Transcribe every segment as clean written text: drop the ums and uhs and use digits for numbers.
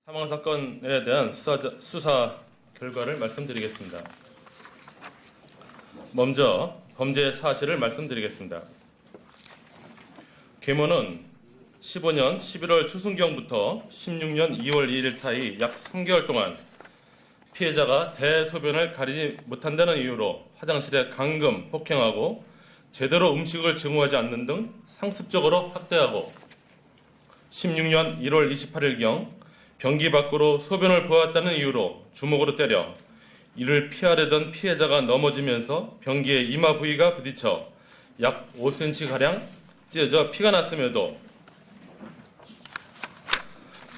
사망 사건에 대한 수사 결과를 말씀드리겠습니다. 먼저 범죄 사실을 말씀드리겠습니다. 계모는 15년 11월 초순경부터 16년 2월 2일 사이 약 3개월 동안 피해자가 대소변을 가리지 못한다는 이유로 화장실에 감금, 폭행하고 제대로 음식을 제공하지 않는 등 상습적으로 학대하고 16년 1월 28일경 변기 밖으로 소변을 보았다는 이유로 주먹으로 때려 이를 피하려던 피해자가 넘어지면서 변기의 이마 부위가 부딪혀 약 5cm가량 찢어져 피가 났음에도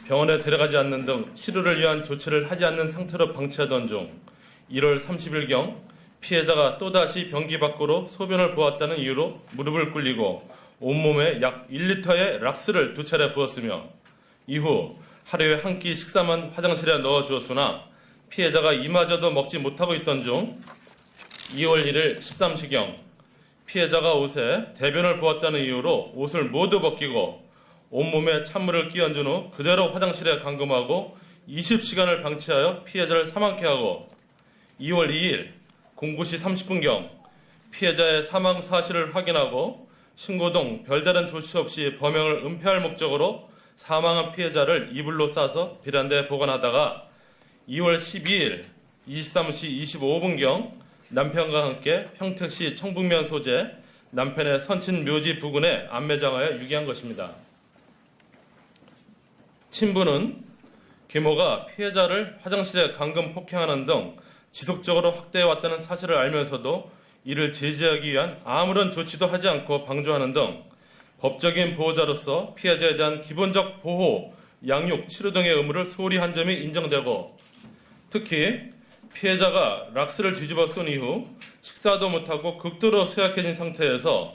병원에 데려가지 않는 등 치료를 위한 조치를 하지 않는 상태로 방치하던 중 1월 30일경 피해자가 또다시 변기 밖으로 소변을 보았다는 이유로 무릎을 꿇리고 온몸에 약 1리터의 락스를 2차례 부었으며 이후 하루에 한 끼 식사만 화장실에 넣어주었으나 피해자가 이마저도 먹지 못하고 있던 중 2월 1일 13시경 피해자가 옷에 대변을 보았다는 이유로 옷을 모두 벗기고 온몸에 찬물을 끼얹은 후 그대로 화장실에 감금하고 20시간을 방치하여 피해자를 사망케 하고 2월 2일 09시 30분경 피해자의 사망 사실을 확인하고 신고 등 별다른 조치 없이 범행을 은폐할 목적으로 사망한 피해자를 이불로 싸서 베란다에 보관하다가 2월 12일 23시 25분경 남편과 함께 평택시 청북면 소재 남편의 선친 묘지 부근에 안매장하여 유기한 것입니다. 친부는 계모가 피해자를 화장실에 감금 폭행하는 등 지속적으로 학대해왔다는 사실을 알면서도 이를 제지하기 위한 아무런 조치도 하지 않고 방조하는 등 법적인 보호자로서 피해자에 대한 기본적 보호, 양육, 치료 등의 의무를 소홀히 한 점이 인정되고 특히 피해자가 락스를 뒤집어 쓴 이후 식사도 못하고 극도로 쇠약해진 상태에서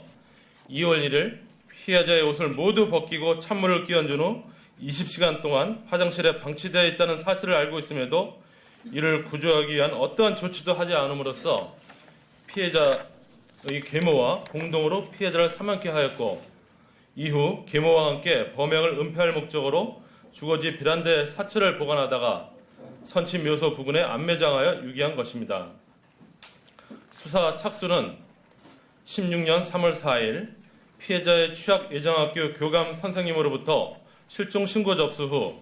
2월 1일 피해자의 옷을 모두 벗기고 찬물을 끼얹은 후 20시간 동안 화장실에 방치되어 있다는 사실을 알고 있음에도 이를 구조하기 위한 어떠한 조치도 하지 않음으로써 피해자의 계모와 공동으로 피해자를 사망케 하였고 이후 계모와 함께 범행을 은폐할 목적으로 주거지 베란다에 사체를 보관하다가 선친 묘소 부근에 안매장하여 유기한 것입니다. 수사 착수는 16년 3월 4일 피해자의 취약예정학교 교감 선생님으로부터 실종 신고 접수 후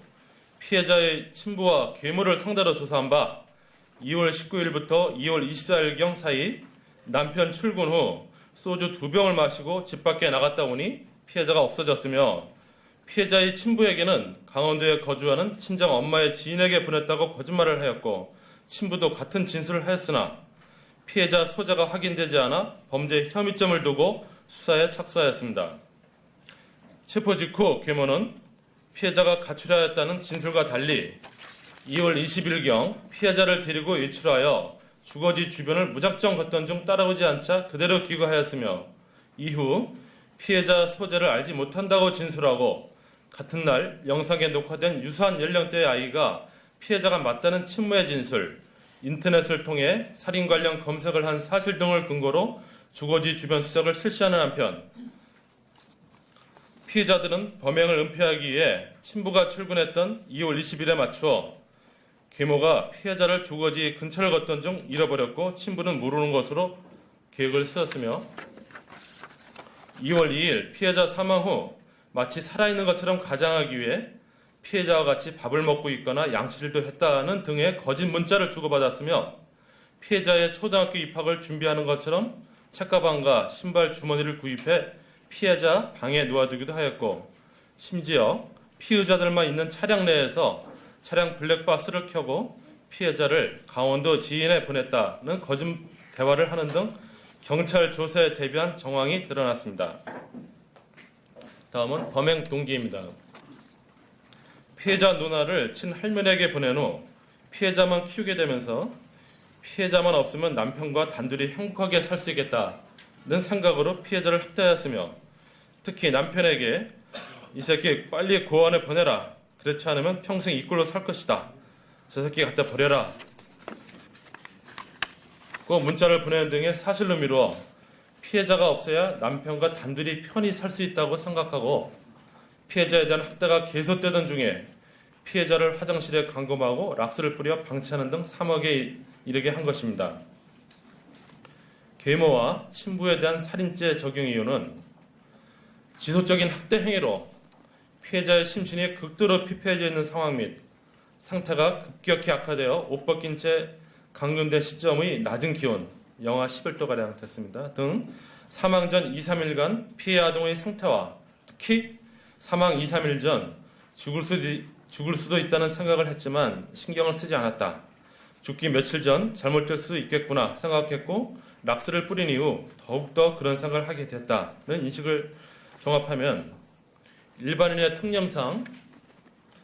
피해자의 친부와 계모를 상대로 조사한 바 2월 19일부터 2월 24일경 사이 남편 출근 후 소주 2병을 마시고 집 밖에 나갔다 오니 피해자가 없어졌으며 피해자의 친부에게는 강원도에 거주하는 친정 엄마의 지인에게 보냈다고 거짓말을 하였고 친부도 같은 진술을 하였으나 피해자 소재가 확인되지 않아 범죄 혐의점을 두고 수사에 착수하였습니다. 체포 직후 계모는 피해자가 가출하였다는 진술과 달리 2월 20일경 피해자를 데리고 외출하여 주거지 주변을 무작정 걷던 중 따라오지 않자 그대로 귀가하였으며 이후 피해자 소재를 알지 못한다고 진술하고 같은 날 영상에 녹화된 유사한 연령대의 아이가 피해자가 맞다는 친모의 진술, 인터넷을 통해 살인 관련 검색을 한 사실 등을 근거로 주거지 주변 수색을 실시하는 한편 피해자들은 범행을 은폐하기 위해 친부가 출근했던 2월 20일에 맞추어 계모가 피해자를 주거지 근처를 걷던 중 잃어버렸고 친부는 모르는 것으로 계획을 세웠으며 2월 2일 피해자 사망 후 마치 살아있는 것처럼 가장하기 위해 피해자와 같이 밥을 먹고 있거나 양치질도 했다는 등의 거짓 문자를 주고받았으며 피해자의 초등학교 입학을 준비하는 것처럼 책가방과 신발 주머니를 구입해 피해자 방에 놓아두기도 하였고 심지어 피의자들만 있는 차량 내에서 차량 블랙박스를 켜고 피해자를 강원도 지인에 보냈다는 거짓 대화를 하는 등 경찰 조사에 대비한 정황이 드러났습니다. 다음은 범행 동기입니다. 피해자 누나를 친할머니에게 보낸 후 피해자만 키우게 되면서 피해자만 없으면 남편과 단둘이 행복하게 살 수 있겠다는 생각으로 피해자를 학대하였으며 특히 남편에게 이 새끼 빨리 고아원에 보내라. 그렇지 않으면 평생 이 꼴로 살 것이다. 저 새끼 갖다 버려라. 그 문자를 보내는 등의 사실로 미루어 피해자가 없어야 남편과 단둘이 편히 살 수 있다고 생각하고 피해자에 대한 학대가 계속되던 중에 피해자를 화장실에 감금하고 락스를 뿌려 방치하는 등 3억에 이르게 한 것입니다. 계모와 친부에 대한 살인죄 적용 이유는 지속적인 학대 행위로 피해자의 심신이 극도로 피폐해져 있는 상황 및 상태가 급격히 악화되어 옷 벗긴 채 감금된 시점의 낮은 기온 영하 11도가량 됐습니다. 등 사망 전 2, 3일간 피해 아동의 상태와 특히 사망 2, 3일 전 죽을 수도 있다는 생각을 했지만 신경을 쓰지 않았다. 죽기 며칠 전 잘못될 수 있겠구나 생각했고 락스를 뿌린 이후 더욱더 그런 생각을 하게 됐다는 인식을 종합하면 일반인의 통념상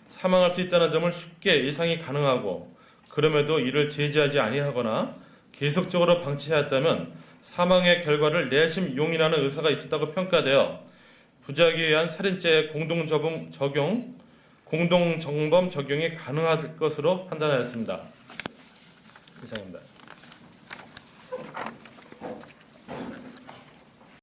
사망할 수 있다는 점을 쉽게 예상이 가능하고 그럼에도 이를 제지하지 아니하거나 계속적으로 방치해왔다면 사망의 결과를 내심 용인하는 의사가 있었다고 평가되어 부작위에 의한 살인죄의 공동정범 적용이 가능할 것으로 판단하였습니다. 이상입니다.